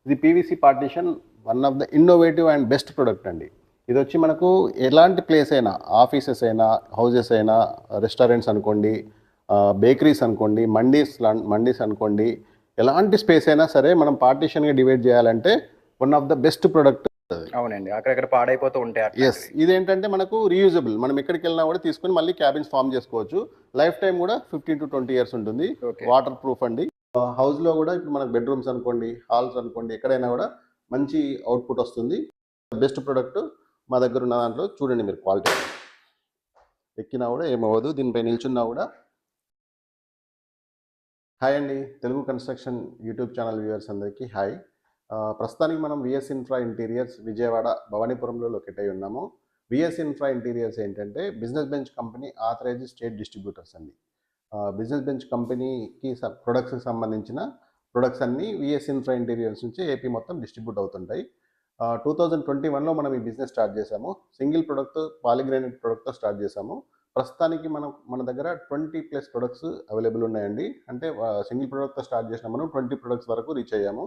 ఇది PVC partition one of the innovative and best product అండి. ఇది వచ్చి మనకు ఎలాంటి ప్లేస్ అయినా, ఆఫీసెస్ అయినా, హౌజెస్ అయినా, రెస్టారెంట్స్ అనుకోండి, బేకరీస్ అనుకోండి, మండీస్ అనుకోండి, ఎలాంటి స్పేస్ అయినా సరే మనం పార్టీషన్గా డివైడ్ చేయాలంటే one of the best product. అవునండి, అక్కడక్కడ పాడైపోతూ ఉంటాయి. ఎస్, ఇదేంటంటే మనకు రీయూజబుల్, మనం ఎక్కడికి వెళ్ళినా కూడా తీసుకొని మళ్ళీ క్యాబిన్స్ ఫామ్ చేసుకోవచ్చు. లైఫ్ టైం కూడా 15 to 20 years ఉంటుంది. వాటర్ ప్రూఫ్ అండి. హౌస్లో కూడా ఇప్పుడు మనకు బెడ్రూమ్స్ అనుకోండి, హాల్స్ అనుకోండి, ఎక్కడైనా కూడా మంచి అవుట్పుట్ వస్తుంది. బెస్ట్ ప్రొడక్ట్ మా దగ్గర ఉన్న దాంట్లో చూడండి మీరు, క్వాలిటీ ఎక్కినా కూడా ఏమవ్వదు, దీనిపై నిల్చున్నా కూడా. హాయ్ అండి, Telugu construction YouTube channel viewers అందరికీ హాయ్. ప్రస్తుతానికి మనం విఎస్ ఇన్ఫ్రా ఇంటీరియర్స్ విజయవాడ భవానీపురంలో లొకేట్ అయి ఉన్నాము. విఎస్ ఇన్ఫ్రా ఇంటీరియర్స్ ఏంటంటే business bench company authorised state distributors అండి. బిజినెస్ బెంచ్ కంపెనీకి ప్రొడక్ట్స్కి సంబంధించిన ప్రొడక్ట్స్ అన్నీ విఎస్ ఇన్ఫ్రా ఇంటీరియర్స్ నుంచి ఏపీ మొత్తం డిస్ట్రిబ్యూట్ అవుతుంటాయి. 2021లో మనం ఈ బిజినెస్ స్టార్ట్ చేసాము. సింగిల్ ప్రొడక్ట్, పాలిగ్రానైట్ ప్రొడక్ట్తో స్టార్ట్ చేసాము. ప్రస్తుతానికి మన దగ్గర 20+ ప్రొడక్ట్స్ అవైలబుల్ ఉన్నాయండి. అంటే సింగిల్ ప్రొడక్ట్తో స్టార్ట్ చేసిన మనం 20 ప్రొడక్ట్స్ వరకు రీచ్ అయ్యాము.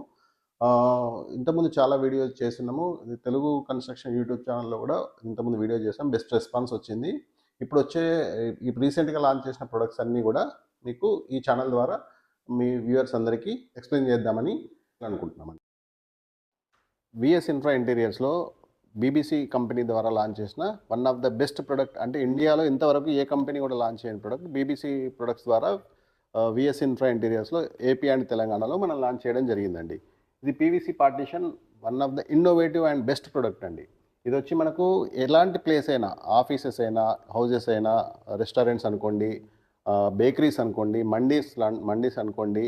ఇంతకుముందు చాలా వీడియోస్ చేస్తున్నాము. తెలుగు కన్స్ట్రక్షన్ యూట్యూబ్ ఛానల్లో కూడా ఇంతకుముందు వీడియో చేసాం, బెస్ట్ రెస్పాన్స్ వచ్చింది. ఇప్పుడు రీసెంట్గా లాంచ్ చేసిన ప్రొడక్ట్స్ అన్నీ కూడా మీకు ఈ ఛానల్ ద్వారా మీ వ్యూవర్స్ అందరికీ ఎక్స్ప్లెయిన్ చేద్దామని అనుకుంటున్నామండి. విఎస్ ఇన్ఫ్రా ఇంటీరియర్స్లో బీబీసీ కంపెనీ ద్వారా లాంచ్ చేసిన one of the best product, అంటే ఇండియాలో ఇంతవరకు ఏ కంపెనీ కూడా లాంచ్ చేయని ప్రొడక్ట్ బీబీసీ ప్రొడక్ట్స్ ద్వారా విఎస్ ఇన్ఫ్రా ఇంటీరియర్స్లో ఏపీ అండ్ తెలంగాణలో మనం లాంచ్ చేయడం జరిగిందండి. ఇది PVC partition one of the innovative and best product అండి. ఇది వచ్చి మనకు ఎలాంటి ప్లేస్ అయినా, ఆఫీసెస్ అయినా, హౌజెస్ అయినా, రెస్టారెంట్స్ అనుకోండి, బేకరీస్ అనుకోండి, మండీస్ అనుకోండి,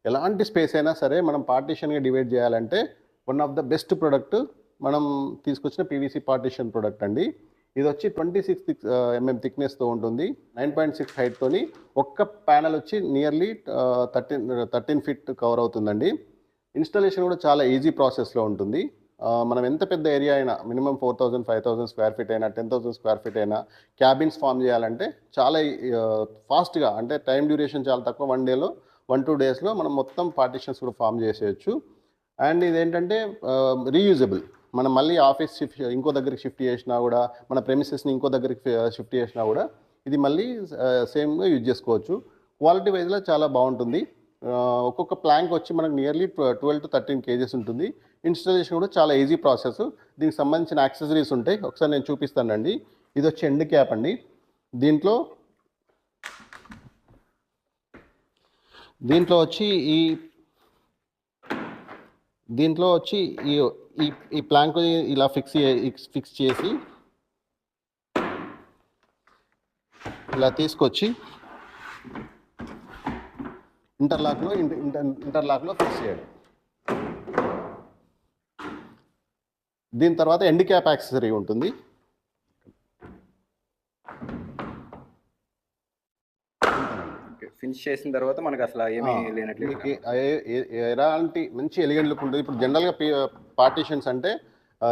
ఎలాంటి స్పేస్ అయినా సరే మనం పార్టీషన్గా డివైడ్ చేయాలంటే one of the best product మనం తీసుకొచ్చిన పీవీసీ పార్టీషన్ ప్రొడక్ట్ అండి. ఇది వచ్చి 26 mm థిక్నెస్తో ఉంటుంది, 9.6 హైట్తోని. ఒక్క ప్యానల్ వచ్చి నియర్లీ 13 feet కవర్ అవుతుందండి. ఇన్స్టాలేషన్ కూడా చాలా ఈజీ ప్రాసెస్లో ఉంటుంది. మనం ఎంత పెద్ద ఏరియా అయినా, మినిమం 4000, 5000 స్క్వేర్ ఫీట్ అయినా, 10,000 స్క్వేర్ ఫీట్ అయినా క్యాబిన్స్ ఫామ్ చేయాలంటే చాలా ఫాస్ట్గా, అంటే టైం డ్యూరేషన్ చాలా తక్కువ, 1 2 డేస్లో మనం మొత్తం పార్టీషన్స్ కూడా ఫామ్ చేసేయచ్చు. అండ్ ఇదేంటంటే రీయూజబుల్, మనం మళ్ళీ ఆఫీస్ ఇంకో దగ్గరికి షిఫ్ట్ చేసినా కూడా, మన ప్రెమిసెస్ని ఇంకో దగ్గరికి షిఫ్ట్ చేసినా కూడా ఇది మళ్ళీ సేమ్గా యూజ్ చేసుకోవచ్చు. క్వాలిటీ వైజ్లో చాలా బాగుంటుంది. ఒక్కొక్క ప్లాంక్ వచ్చి మనకు నియర్లీ 12 to 13 kgs ఉంటుంది. ఇన్స్టాలేషన్ కూడా చాలా ఈజీ ప్రాసెస్. దీనికి సంబంధించిన యాక్సెసరీస్ ఉంటాయి, ఒకసారి నేను చూపిస్తానండి. ఇది వచ్చి ఎండ్ క్యాప్ అండి. దీంట్లో వచ్చి ఈ ప్లాంక్ ఇలా ఫిక్స్ చేసి ఇలా తీసుకొచ్చి ఇంటర్లాక్లో ఫిక్స్ చేయాలి. దీని తర్వాత ఎండ్ క్యాప్ యాక్సెసరీ ఉంటుంది. ఫినిష్ చేసిన తర్వాత మనకు అసలు ఏమీ లేనట్లు, ఎలాంటి మంచి ఎలిగెంట్ లుక్ ఉంటుంది. ఇప్పుడు జనరల్గా పార్టీషన్స్ అంటే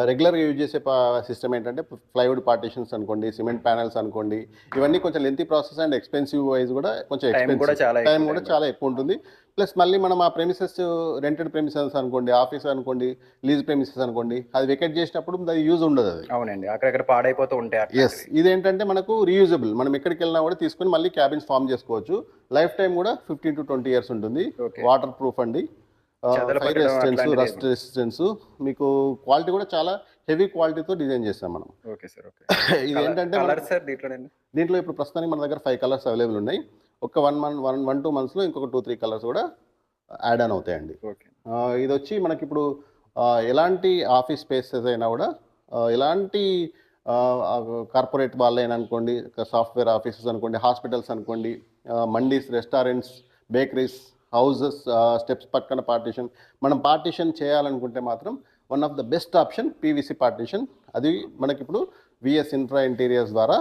రెగ్యులర్గా యూజ్ చేసే సిస్టమ్ ఏంటంటే ప్లైవుడ్ పార్టీషన్స్ అనుకోండి, సిమెంట్ ప్యానల్స్ అనుకోండి, ఇవన్నీ కొంచెం lengthy process and expensive wise కూడా కొంచెం టైం కూడా చాలా ఎక్కువ ఉంటుంది. ప్లస్ మళ్ళీ మనం ఆ ప్రెమిసెస్, రెంటెడ్ ప్రెమిసెస్ అనుకోండి, ఆఫీస్ అనుకోండి, లీజ్ ప్రెమిసెస్ అనుకోండి, అది వెకేట్ చేసినప్పుడు అది యూజ్ ఉండదు. అది అవునండి, అక్కడక్కడ పాడైపోతూ ఉంటాయి. ఎస్, ఇదేంటంటే మనకు రీయూజబుల్, మనం ఎక్కడికి వెళ్ళినా కూడా తీసుకొని మళ్ళీ క్యాబిన్స్ ఫామ్ చేసుకోవచ్చు. లైఫ్ టైం కూడా 15 to 20 years ఉంటుంది. వాటర్ ప్రూఫ్ అండి, ఫైర్ రెసిస్టెన్స్, రస్ట్ రెసిస్టెన్స్. మీకు క్వాలిటీ కూడా చాలా హెవీ క్వాలిటీతో డిజైన్ చేస్తాం మనం. ఇది ఏంటంటే దీంట్లో ఇప్పుడు ప్రస్తుతానికి మన దగ్గర 5 కలర్స్ అవైలబుల్ ఉన్నాయి. ఒక 1-2 monthsలో ఇంకొక 2-3 కలర్స్ కూడా యాడ్ ఆన్ అవుతాయండి. ఇది వచ్చి మనకి ఇప్పుడు ఎలాంటి ఆఫీస్ స్పేసెస్ అయినా కూడా, ఎలాంటి కార్పొరేట్ వాళ్ళైనా అనుకోండి, సాఫ్ట్వేర్ ఆఫీసెస్ అనుకోండి, హాస్పిటల్స్ అనుకోండి, mandis, restaurants, bakeries, houses, steps పక్కన పార్టీషన్, మనం పార్టీషన్ చేయాలనుకుంటే మాత్రం one of the best option PVC partition. అది మనకి ఇప్పుడు విఎస్ ఇన్ఫ్రా ఇంటీరియర్స్ ద్వారా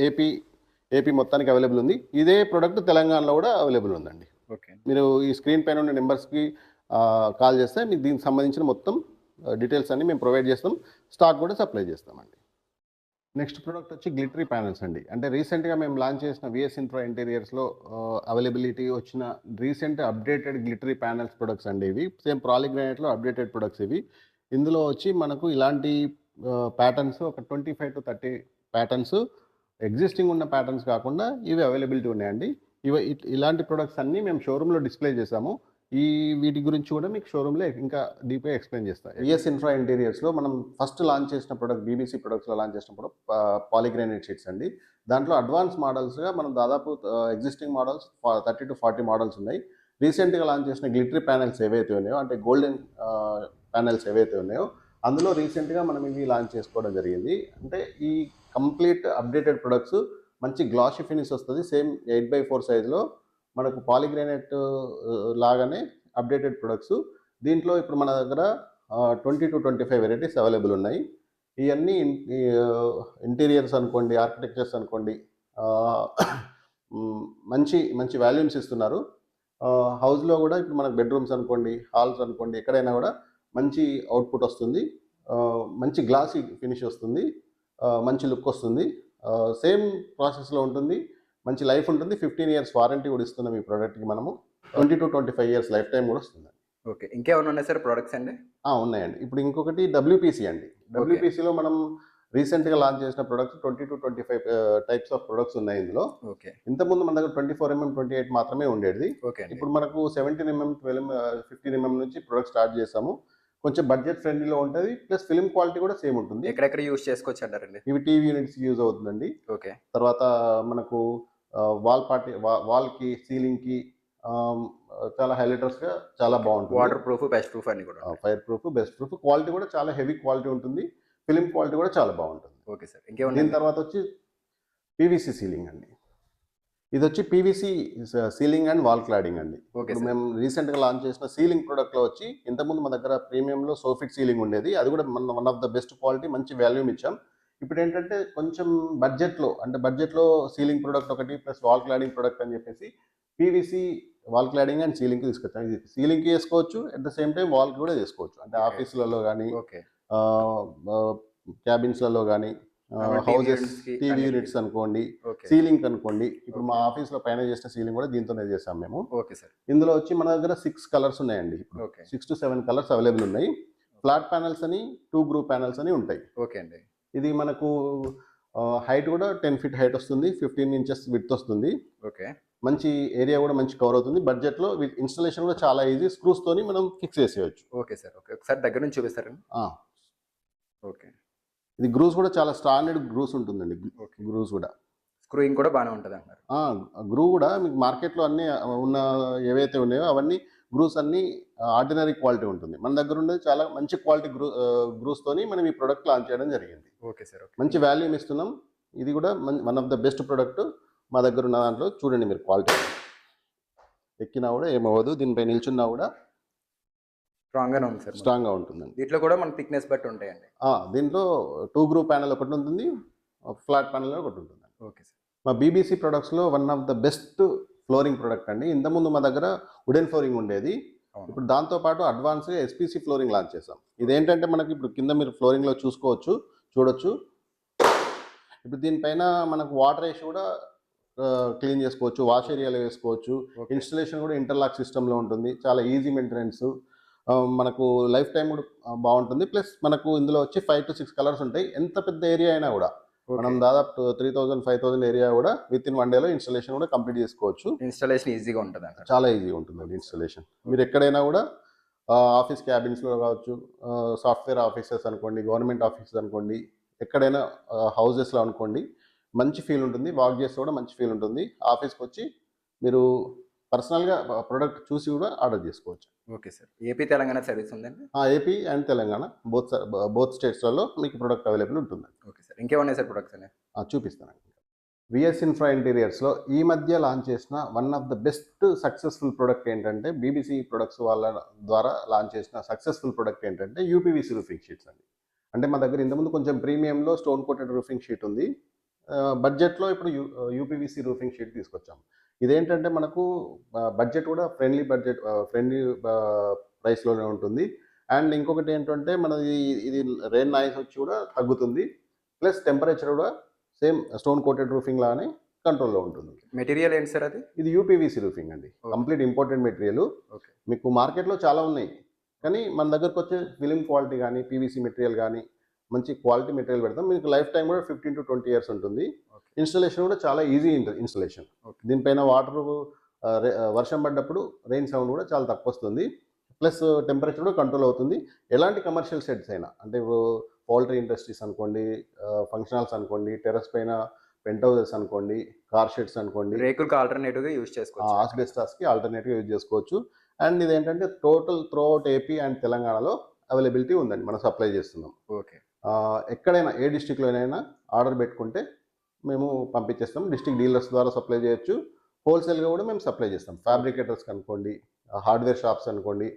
ఏపీ మొత్తానికి అవైలబుల్ ఉంది. ఇదే ప్రోడక్ట్ తెలంగాణలో కూడా అవైలబుల్ ఉందండి. మీరు ఈ స్క్రీన్ పైన ఉన్న నెంబర్స్కి కాల్ చేస్తే మీకు దీనికి సంబంధించిన మొత్తం డీటెయిల్స్ అన్ని మేము ప్రొవైడ్ చేస్తాం. స్టాక్ కూడా సప్లై చేస్తామండి. నెక్స్ట్ ప్రోడక్ట్ వచ్చి గ్లిటరీ ప్యానెల్స్ అండి. అంటే రీసెంట్‌గా మేము లాంచ్ చేసిన విఎస్ ఇన్ఫ్రా ఇంటీరియర్స్‌లో అవైలబిలిటీ వచ్చిన recent updated glittery panels products అండి ఇవి. సేమ్ పాలీగ్రానైట్‌లో అప్డేటెడ్ ప్రొడక్ట్స్ ఇవి. ఇందులో వచ్చి మనకు ఇలాంటి ప్యాటర్న్స్ ఒక 25-30 ప్యాటర్న్స్ ఎగ్జిస్టింగ్ ఉన్న ప్యాటర్న్స్ కాకుండా ఇవి అవైలబిలిటీ ఉన్నాయండి. ఇలాంటి ప్రొడక్ట్స్ అన్నీ మేము షోరూమ్‌లో డిస్ప్లే చేసాము. వీటి గురించి కూడా మీకు షోరూమ్‌లో ఇంకా డీప్‌గా ఎక్స్‌ప్లెయిన్ చేస్తా. విఎస్ ఇన్ఫ్రా ఇంటీరియర్స్‌లో మనం ఫస్ట్ లాంచ్ చేసిన ప్రొడక్ట్ బీబీసీ ప్రొడక్ట్స్‌లో లాంచ్ చేసిన ప్రొడక్ట్ పాలీగ్రానైట్ షీట్స్ అండి. దాంట్లో అడ్వాన్స్ మోడల్స్‌గా మనం దాదాపు ఎగ్జిస్టింగ్ మోడల్స్ 30-40 మోడల్స్ ఉన్నాయి. రీసెంట్‌గా లాంచ్ చేసిన గ్లిటరీ ప్యానెల్స్ ఏవైతే ఉన్నాయో అంటే గోల్డెన్ ప్యానెల్స్ ఏవైతే ఉన్నాయో అందులో రీసెంట్‌గా మనం ఇవి లాంచ్ చేసుకోవడం జరిగింది. అంటే ఈ కంప్లీట్ అప్డేటెడ్ ప్రొడక్ట్స్ మంచి గ్లాసీ ఫినిష్ వస్తుంది. సేమ్ 8/4 సైజులో మనకు పాలీగ్రానైట్ లాగానే అప్డేటెడ్ ప్రొడక్ట్స్. దీంట్లో ఇప్పుడు మన దగ్గర 20-25 వెరైటీస్ అవైలబుల్ ఉన్నాయి. ఇవన్నీ ఇంటీరియర్స్ అనుకోండి, ఆర్కిటెక్చర్స్ అనుకోండి, మంచి మంచి వాల్యూమ్స్ ఇస్తున్నారు. హౌస్లో కూడా ఇప్పుడు మనకు బెడ్రూమ్స్ అనుకోండి, హాల్స్ అనుకోండి, ఎక్కడైనా కూడా మంచి అవుట్పుట్ వస్తుంది. మంచి గ్లాసీ ఫినిష్ వస్తుంది. మంచి లుక్ వస్తుంది. సేమ్ ప్రాసెస్లో ఉంటుంది. మంచి లైఫ్ ఉంటుంది. 15 ఇయర్స్ వారంటీ కూడా ఇస్తున్నాం ఈ ప్రోడక్ట్కి మనము. 20-25 ఇయర్స్ లైఫ్ టైం కూడా వస్తుంది. ఓకే. ఇంకేమైనా ఉన్నాయి సార్ ప్రొడక్ట్స్ అండి? ఉన్నాయండి. ఇప్పుడు ఇంకొకటి డబ్ల్యూపీసీ అండి. డబ్ల్యూపీసీలో మనం రీసెంట్‌గా లాంచ్ చేసిన ప్రొడక్ట్స్ 20-25 టైప్స్ ఆఫ్ ప్రొడక్ట్స్ ఉన్నాయి ఇందులో. ఓకే. ఇంతకుముందు మన దగ్గర 24 mm, 28 మాత్రమే ఉండేది. ఓకే అండి. ఇప్పుడు మనకు 17 mm, 12 mm, 15 mm నుంచి ప్రొడక్ట్ స్టార్ట్ చేసాము. కొంచెం బడ్జెట్ ఫ్రెండ్లీలో ఉంటుంది. ప్లస్ ఫిల్మ్ క్వాలిటీ కూడా సేమ్ ఉంటుంది. ఎక్కడెక్కడ యూజ్ చేసుకోవచ్చు అంటారండి? ఇవి టీవీ యూనిట్స్ యూజ్ అవుతుందండి. ఓకే. తర్వాత మనకు వాల్‌కి, సీలింగ్‌కి చాలా హైలైటర్స్‌గా చాలా బాగుంటుంది. వాటర్ ప్రూఫ్, బెస్ట్ ప్రూఫ్ అన్ని కూడా. Fire proof, best proof. Quality కూడా చాలా హెవీ క్వాలిటీ ఉంటుంది. ఫిల్మ్ క్వాలిటీ కూడా చాలా బాగుంటుంది. Okay sir. ఇంకేమన్నా? దీని తర్వాత వచ్చి పీవీసీ సీలింగ్ అండి. ఇది వచ్చి PVC ceiling and wall cladding అండి. ఓకే ఇప్పుడు సార్. మేము రీసెంట్‌గా లాంచ్ చేసిన సీలింగ్ ప్రొడక్ట్‌లో వచ్చి ఇంతకుముందు మా దగ్గర ప్రీమియంలో సోఫిట్ సీలింగ్ ఉండేది. అది కూడా one of the best quality, మంచి వాల్యూమ్ ఇచ్చాం. ఇప్పుడు ఏంటంటే కొంచెం బడ్జెట్లో సీలింగ్ ప్రొడక్ట్ ఒకటి ప్లస్ వాల్ క్లాడింగ్ ప్రొడక్ట్ అని చెప్పేసి పీవీసీ వాల్ క్లాడింగ్ అండ్ సీలింగ్కి తీసుకొచ్చాం. ఇది సీలింగ్కి చేసుకోవచ్చు, అట్ ద సేమ్ టైం వాల్కి కూడా చేసుకోవచ్చు. అంటే ఆఫీసులలో కానీ, ఓకే. క్యాబిన్స్లలో కానీ, హౌసెస్, టీవీ యూనిట్స్ అనుకోండి, ఓకే. సీలింగ్ అనుకోండి. ఇప్పుడు మా ఆఫీస్లో పైన చేసిన సీలింగ్ కూడా దీంతోనే చేసాం మేము. Okay sir. ఇందులో వచ్చి మన దగ్గర 6 కలర్స్ ఉన్నాయండి. ఇప్పుడు ఓకే. 6-7 కలర్స్ అవైలబుల్ ఉన్నాయి. ఫ్లాట్ ప్యానెల్స్ అని, 2 గ్రూప్ ప్యానెల్స్ అని ఉంటాయి. ఓకే అండి. ఇది మనకు హైట్ కూడా 10 ఫీట్ హైట్ వస్తుంది. 15 ఇంచెస్ విడ్త్ వస్తుంది. ఓకే. మంచి ఏరియా కూడా మంచి కవర్ అవుతుంది. బడ్జెట్లో ఇన్స్టాలేషన్ కూడా చాలా ఈజీ. స్క్రూస్ తోని మనం ఫిక్స్ చేసేయచ్చు. Okay sir. ఓకే. ఒకసారి దగ్గర నుంచి చూపిస్తారండి? ఓకే. ఇది గ్రూస్ కూడా చాలా స్టాండర్డ్ గ్రూస్ ఉంటుందండి. గ్రూస్ కూడా స్క్రూయింగ్ కూడా బాగానే ఉంటుంది అంటారు? గ్రూ కూడా మీకు మార్కెట్లో అన్ని ఉన్న ఏవైతే ఉన్నాయో అవన్నీ గ్రూస్ అన్ని ఆర్డినరీ క్వాలిటీ ఉంటుంది. మన దగ్గర ఉండేది చాలా మంచి క్వాలిటీ గ్రూస్ తోని మనం ఈ ప్రొడక్ట్ లాంచ్ చేయడం జరిగింది. Okay sir. మంచి వాల్యూమ్ ఇస్తున్నాం. ఇది కూడా one of the best product మా దగ్గర ఉన్న దాంట్లో. చూడండి మీరు క్వాలిటీ, ఎక్కినా కూడా ఏమవ్వదు. దీనిపై నిల్చున్నా కూడా స్ట్రాంగ్గానే ఉంది సార్. స్ట్రాంగ్గా ఉంటుందండి. దీంట్లో కూడా మన థిక్నెస్ బట్టి ఉంటాయండి? దీంట్లో 2 గ్రూప్ ప్యానెల్ ఒకటి ఉంటుంది, ఫ్లాట్ ప్యానెల్ ఒకటి ఉంటుంది. Okay sir. మా బీబీసీ ప్రొడక్ట్స్లో one of the best flooring product అండి. ఇంతకుముందు మా దగ్గర వుడెన్ ఫ్లోరింగ్ ఉండేది. ఇప్పుడు దాంతోపాటు అడ్వాన్స్గా ఎస్పీసీ ఫ్లోరింగ్ లాంచ్ చేసాం. ఇదేంటంటే మనకి ఇప్పుడు కింద మీరు ఫ్లోరింగ్లో చూడొచ్చు. ఇప్పుడు దీనిపైన మనకు వాటర్ వేసి కూడా క్లీన్ చేసుకోవచ్చు, వాష్ ఏరియాలో వేసుకోవచ్చు. ఇన్స్టలేషన్ కూడా ఇంటర్లాక్ సిస్టంలో ఉంటుంది. చాలా ఈజీ మెయింటెనెన్స్. మనకు లైఫ్ టైం కూడా బాగుంటుంది. ప్లస్ మనకు ఇందులో వచ్చి 5-6 కలర్స్ ఉంటాయి. ఎంత పెద్ద ఏరియా అయినా కూడా మనం దాదాపు 3000-5000 ఏరియా కూడా విత్ ఇన్ 1 డేలో ఇన్స్టాలేషన్ కూడా కంప్లీట్ చేసుకోవచ్చు. ఇన్స్టాలేషన్ ఈజీగా ఉంటుంది? చాలా ఈజీగా ఉంటుందండి ఇన్స్టాలేషన్. మీరు ఎక్కడైనా కూడా ఆఫీస్ క్యాబిన్స్లో కావచ్చు, సాఫ్ట్వేర్ ఆఫీసెస్ అనుకోండి, గవర్నమెంట్ ఆఫీసెస్ అనుకోండి, ఎక్కడైనా హౌజెస్లో అనుకోండి, మంచి ఫీల్ ఉంటుంది. వాక్ చేస్తే కూడా మంచి ఫీల్ ఉంటుంది. ఆఫీస్కి వచ్చి మీరు పర్సనల్గా ప్రొడక్ట్ చూసి కూడా ఆర్డర్ చేసుకోవచ్చు. Okay sir. AP, Telangana service ఉందండి? ఏపీ అండ్ తెలంగాణ బోత్ స్టేట్స్లలో మీకు ప్రొడక్ట్ అవైలబుల్ ఉంటుంది. Okay sir. ఇంకేమన్నాయి సార్ ప్రొడక్ట్స్ అనేవి? చూపిస్తానండి. విఎస్ ఇన్ఫ్రా ఇంటీరియర్స్లో ఈ మధ్య లాంచ్ చేసిన one of the best successful product ఏంటంటే, బీబీసీ ప్రొడక్ట్స్ వాళ్ళ ద్వారా లాంచ్ చేసిన సక్సెస్ఫుల్ ప్రొడక్ట్ ఏంటంటే యూపీవీసీ రూఫింగ్ షీట్స్ అండి. అంటే మా దగ్గర ఇంతకుముందు కొంచెం ప్రీమియంలో స్టోన్ కోటెడ్ రూఫింగ్ షీట్ ఉంది. బడ్జెట్లో ఇప్పుడు యూపీవీసీ రూఫింగ్ షీట్ తీసుకొచ్చాం. ఇదేంటంటే మనకు బడ్జెట్ కూడా ఫ్రెండ్లీ ప్రైస్లోనే ఉంటుంది. అండ్ ఇంకొకటి ఏంటంటే మనది ఇది రెయిన్ నాయిస్ వచ్చి కూడా తగ్గుతుంది. ప్లస్ టెంపరేచర్ కూడా సేమ్ స్టోన్ కోటెడ్ రూఫింగ్ లాగానే కంట్రోల్లో ఉంటుంది. మెటీరియల్ ఏంటి సార్ అది? ఇది యూపీవీసీ రూఫింగ్ అండి, కంప్లీట్ ఇంపార్టెంట్ మెటీరియల్. ఓకే. మీకు మార్కెట్లో చాలా ఉన్నాయి, కానీ మన దగ్గరకు వచ్చే ఫిలిం క్వాలిటీ కానీ పీవీసీ మెటీరియల్ కానీ మంచి క్వాలిటీ మెటీరియల్ పెడతాం. మీకు లైఫ్ టైం కూడా 15 to 20 years ఉంటుంది. ఇన్స్టలేషన్ కూడా చాలా ఈజీ ఇన్స్టలేషన్. దీనిపైన వాటర్ వర్షం పడ్డప్పుడు రెయిన్ సౌండ్ కూడా చాలా తక్కువ వస్తుంది. ప్లస్ టెంపరేచర్ కూడా కంట్రోల్ అవుతుంది. ఎలాంటి కమర్షియల్ సెట్స్ అయినా, అంటే పౌల్ట్రీ ఇండస్ట్రీస్ అనుకోండి, ఫంక్షన్ హాల్స్ అనుకోండి, టెర్రస్ పైన పెంట్ హౌసెస్ అనుకోండి, కార్ షెడ్స్ అనుకోండి, రేకులకు ఆల్టర్నేటివ్గా యూజ్ చేసుకోవచ్చు. ఆస్బెస్టాస్కి ఆల్టర్నేటివ్గా యూజ్ చేసుకోవచ్చు. అండ్ ఇదేంటంటే total through out AP and తెలంగాణలో అవైలబిలిటీ ఉందండి, మనం సప్లై చేస్తున్నాం. ఓకే. ఎక్కడైనా ఏ డిస్టిక్లోనైనా ఆర్డర్ పెట్టుకుంటే మేము పంపించేస్తాం. డిస్ట్రిక్ట్ డీలర్స్ ద్వారా సప్లై చేయొచ్చు, హోల్సేల్గా కూడా మేము సప్లై చేస్తాం. ఫ్యాబ్రికేటర్స్కి అనుకోండి, హార్డ్వేర్ షాప్స్ అనుకోండి,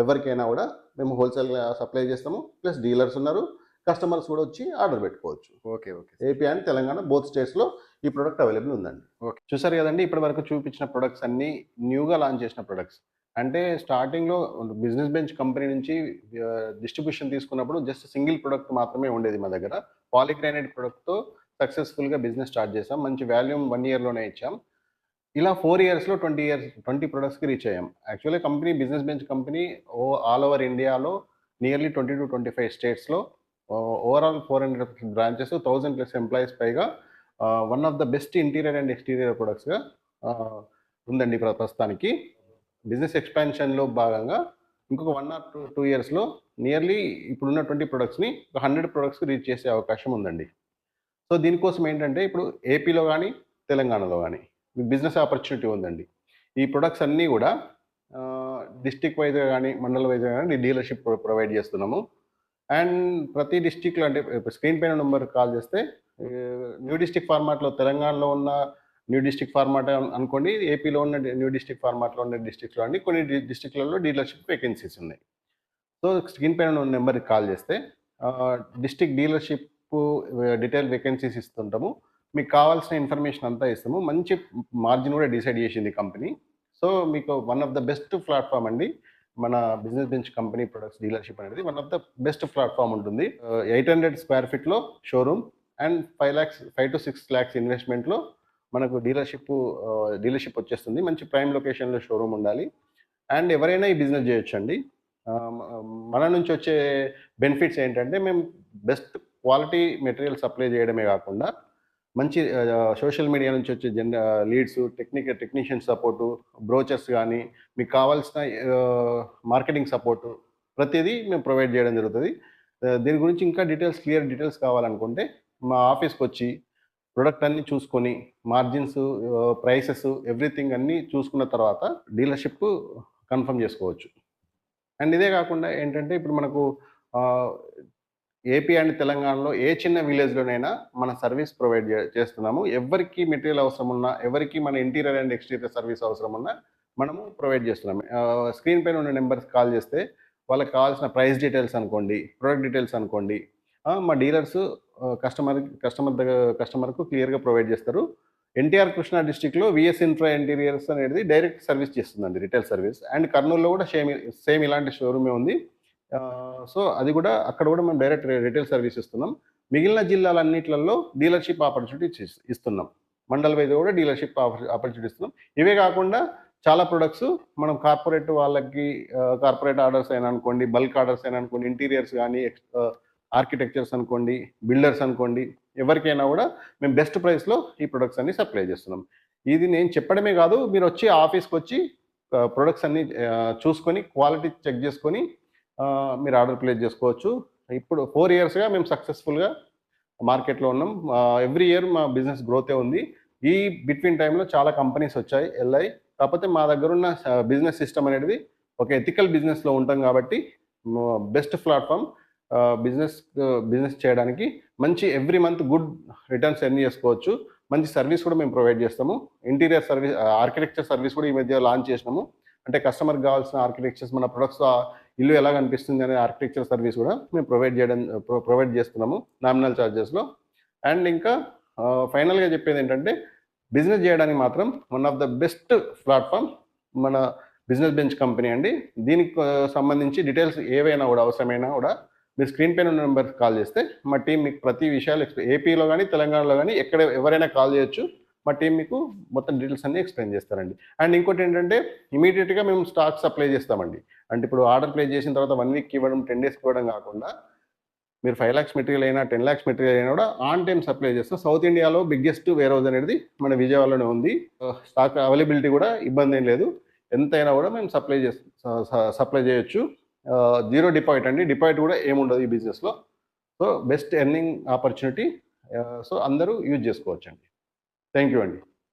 ఎవరికైనా కూడా మేము హోల్సేల్గా సప్లై చేస్తాము. ప్లస్ డీలర్స్ ఉన్నారు, కస్టమర్స్ కూడా వచ్చి ఆర్డర్ పెట్టుకోవచ్చు. Okay. Okay. AP and Telangana both స్టేట్స్లో ఈ ప్రోడక్ట్ అవైలబుల్ ఉందండి. ఓకే. చూసారు కదండి, ఇప్పటి వరకు చూపించిన ప్రొడక్ట్స్ అన్నీ న్యూగా లాంచ్ చేసిన ప్రొడక్ట్స్. అంటే స్టార్టింగ్లో బిజినెస్ బెంచ్ కంపెనీ నుంచి డిస్ట్రిబ్యూషన్ తీసుకున్నప్పుడు జస్ట్ సింగిల్ ప్రొడక్ట్ మాత్రమే ఉండేది మా దగ్గర. పాలిగ్రానైట్ ప్రొడక్ట్తో సక్సెస్ఫుల్గా బిజినెస్ స్టార్ట్ చేసాం. మంచి వాల్యూమ్ 1 yearలోనే ఇచ్చాం. ఇలా 4 yearsలో 20 ప్రొడక్ట్స్కి రీచ్ అయ్యాం. Actually company business bench company all over ఇండియాలో నియర్లీ 20 to 25 స్టేట్స్లో ఓవరాల్ 400 బ్రాంచెస్, 1000+ ఎంప్లాయీస్ పైగా one of the best interior and exterior ప్రొడక్ట్స్గా ఉందండి ప్రస్తుతానికి. బిజినెస్ ఎక్స్పాన్షన్లో భాగంగా ఇంకొక 1 or 2 yearsలో నియర్లీ ఇప్పుడున్న 20 ప్రొడక్ట్స్ని 100 ప్రొడక్ట్స్కి రీచ్ చేసే అవకాశం ఉందండి. సో దీనికోసం ఏంటంటే ఇప్పుడు ఏపీలో కానీ తెలంగాణలో కానీ మీకు బిజినెస్ ఆపర్చునిటీ ఉందండి. ఈ ప్రొడక్ట్స్ అన్నీ కూడా డిస్ట్రిక్ట్ వైజ్గా కానీ మండల వైజ్గా కానీ డీలర్షిప్ ప్రొవైడ్ చేస్తున్నాము. అండ్ ప్రతి డిస్ట్రిక్ట్లో, అంటే స్క్రీన్ పైన నెంబర్ కాల్ చేస్తే న్యూ డిస్ట్రిక్ట్ ఫార్మాట్లో తెలంగాణలో ఉన్న న్యూ డిస్ట్రిక్ట్ ఫార్మాట్ అనుకోండి, ఏపీలో ఉన్న న్యూ డిస్ట్రిక్ట్ ఫార్మాట్లో ఉన్న డిస్ట్రిక్ట్లో అండి కొన్ని డిస్ట్రిక్ట్లలో డీలర్షిప్ వేకెన్సీస్ ఉన్నాయి. సో స్క్రీన్ పైన ఉన్న నెంబర్కి కాల్ చేస్తే డిస్ట్రిక్ట్ డీలర్షిప్ డీటెయిల్ వేకెన్సీస్ ఇస్తుంటాము. మీకు కావాల్సిన ఇన్ఫర్మేషన్ అంతా ఇస్తాము. మంచి మార్జిన్ కూడా డిసైడ్ చేసింది కంపెనీ. సో మీకు one of the best platform అండి మన business bench company products dealership అనేది one of the best platform ఉంటుంది. 800 square feetలో షోరూమ్ అండ్ 5 to 6 lakhs ఇన్వెస్ట్మెంట్లో మనకు డీలర్షిప్ వచ్చేస్తుంది. మంచి ప్రైమ్ లొకేషన్లో షోరూమ్ ఉండాలి. అండ్ ఎవరైనా ఈ బిజినెస్ చేయొచ్చు అండి. మన నుంచి వచ్చే బెనిఫిట్స్ ఏంటంటే మేము బెస్ట్ క్వాలిటీ మెటీరియల్ సప్లై చేయడమే కాకుండా మంచి సోషల్ మీడియా నుంచి వచ్చే లీడ్స్, టెక్నీషియన్ సపోర్టు, బ్రోచర్స్ కానీ మీకు కావాల్సిన మార్కెటింగ్ సపోర్టు ప్రతిదీ మేము ప్రొవైడ్ చేయడం జరుగుతుంది. దీని గురించి ఇంకా క్లియర్ డీటెయిల్స్ కావాలనుకుంటే మా ఆఫీస్కి వచ్చి ప్రొడక్ట్ అన్నీ చూసుకొని మార్జిన్స్, ప్రైసెస్, ఎవ్రీథింగ్ అన్నీ చూసుకున్న తర్వాత డీలర్షిప్ కన్ఫర్మ్ చేసుకోవచ్చు. అండ్ ఇదే కాకుండా ఏంటంటే ఇప్పుడు మనకు ఏపీ అండ్ తెలంగాణలో ఏ చిన్న విలేజ్లోనైనా మన సర్వీస్ ప్రొవైడ్ చేస్తున్నాము. ఎవరికి మెటీరియల్ అవసరం ఉన్నా, ఎవరికి మన ఇంటీరియర్ అండ్ ఎక్స్టీరియర్ సర్వీస్ అవసరం ఉన్నా మనము ప్రొవైడ్ చేస్తున్నాము. స్క్రీన్ పైన ఉన్న నెంబర్స్ కాల్ చేస్తే వాళ్ళకి కావాల్సిన ప్రైస్ డీటెయిల్స్ అనుకోండి, ప్రొడక్ట్ డీటెయిల్స్ అనుకోండి, మా డీలర్స్ కస్టమర్కు క్లియర్గా ప్రొవైడ్ చేస్తారు. ఎన్టీఆర్ కృష్ణా డిస్ట్రిక్ట్లో విఎస్ ఇన్ఫ్రా ఇంటీరియర్స్ అనేది డైరెక్ట్ సర్వీస్ చేస్తుందండి, రిటైల్ సర్వీస్. అండ్ కర్నూలులో కూడా సేమ్ ఇలాంటి షోరూమే ఉంది. సో అది కూడా అక్కడ కూడా మేము డైరెక్ట్ రిటైల్ సర్వీస్ ఇస్తున్నాం. మిగిలిన జిల్లాలన్నిట్లలో డీలర్షిప్ ఆపర్చునిటీ ఇస్తున్నాం. మండల్ వైజ్ కూడా డీలర్షిప్ ఆపర్చునిటీ ఇస్తున్నాం. ఇవే కాకుండా చాలా ప్రొడక్ట్స్ మనం కార్పొరేట్ వాళ్ళకి, కార్పొరేట్ ఆర్డర్స్ అయినా అనుకోండి, బల్క్ ఆర్డర్స్ అయినా అనుకోండి, ఇంటీరియర్స్ కానీ, ఆర్కిటెక్చర్స్ అనుకోండి, బిల్డర్స్ అనుకోండి, ఎవరికైనా కూడా మేము బెస్ట్ ప్రైస్లో ఈ ప్రొడక్ట్స్ అన్ని సప్లై చేస్తున్నాం. ఇది నేను చెప్పడమే కాదు, మీరు వచ్చి ఆఫీస్కి వచ్చి ప్రొడక్ట్స్ అన్ని చూసుకొని క్వాలిటీ చెక్ చేసుకొని మీరు ఆర్డర్ ప్లేస్ చేసుకోవచ్చు. ఇప్పుడు 4 yearsగా మేము సక్సెస్ఫుల్గా మార్కెట్లో ఉన్నాం. ఎవ్రీ ఇయర్ మా బిజినెస్ గ్రోతే ఉంది. ఈ బిట్వీన్ టైంలో చాలా కంపెనీస్ వెళ్ళాయి. కాకపోతే మా దగ్గర ఉన్న బిజినెస్ సిస్టమ్ అనేది ఒక ఎథికల్ బిజినెస్లో ఉంటాం కాబట్టి బెస్ట్ ప్లాట్ఫామ్ బిజినెస్ చేయడానికి. మంచి every month good returns earn చేసుకోవచ్చు. మంచి సర్వీస్ కూడా మేము ప్రొవైడ్ చేస్తాము. ఇంటీరియర్ సర్వీస్, ఆర్కిటెక్చర్ సర్వీస్ కూడా ఈ మధ్య లాంచ్ చేసినాము. అంటే కస్టమర్కి కావాల్సిన ఆర్కిటెక్చర్స్, మన ప్రొడక్ట్స్ ఇల్లు ఎలా కనిపిస్తుంది అనే ఆర్కిటెక్చర్ సర్వీస్ కూడా మేము ప్రొవైడ్ చేస్తున్నాము నామినల్ ఛార్జెస్లో. అండ్ ఇంకా ఫైనల్గా చెప్పేది ఏంటంటే బిజినెస్ చేయడానికి మాత్రం one of the best platform మన బిజినెస్ బెంచ్ కంపెనీ అండి. దీనికి సంబంధించి డీటెయిల్స్ ఏవైనా కూడా అవసరమైనా కూడా మీరు స్క్రీన్ పైన ఉన్న నెంబర్కి కాల్ చేస్తే మా టీం మీకు ప్రతి విషయాలు ఏపీలో కానీ తెలంగాణలో కానీ ఎక్కడ ఎవరైనా కాల్ చేయొచ్చు. మా టీం మీకు మొత్తం డీటెయిల్స్ అన్నీ ఎక్స్ప్లెయిన్ చేస్తారండి. అండ్ ఇంకోటి ఏంటంటే ఇమీడియట్గా మేము స్టాక్ సప్లై చేస్తామండి. అంటే ఇప్పుడు ఆర్డర్ ప్లేస్ చేసిన తర్వాత 1 వీక్ ఇవ్వడం, 10 డేస్కి ఇవ్వడం కాకుండా మీరు 5 lakhs మెటీరియల్ అయినా 10 lakhs మెటీరియల్ అయినా కూడా ఆన్ టైం సప్లై చేస్తాం. సౌత్ ఇండియాలో బిగ్గెస్ట్ వేర్ హౌస్ అనేది మన విజయవాడలోనే ఉంది. స్టాక్ అవైలబిలిటీ కూడా ఇబ్బంది ఏం లేదు. ఎంతైనా కూడా మేము సప్లై చేయొచ్చు. జీరో డిపాజిట్ అండి. డిపాజిట్ కూడా ఏముండదు ఈ బిజినెస్లో. So best earning opportunity. So అందరూ యూజ్ చేసుకోవచ్చు అండి. థ్యాంక్ యూ అండి.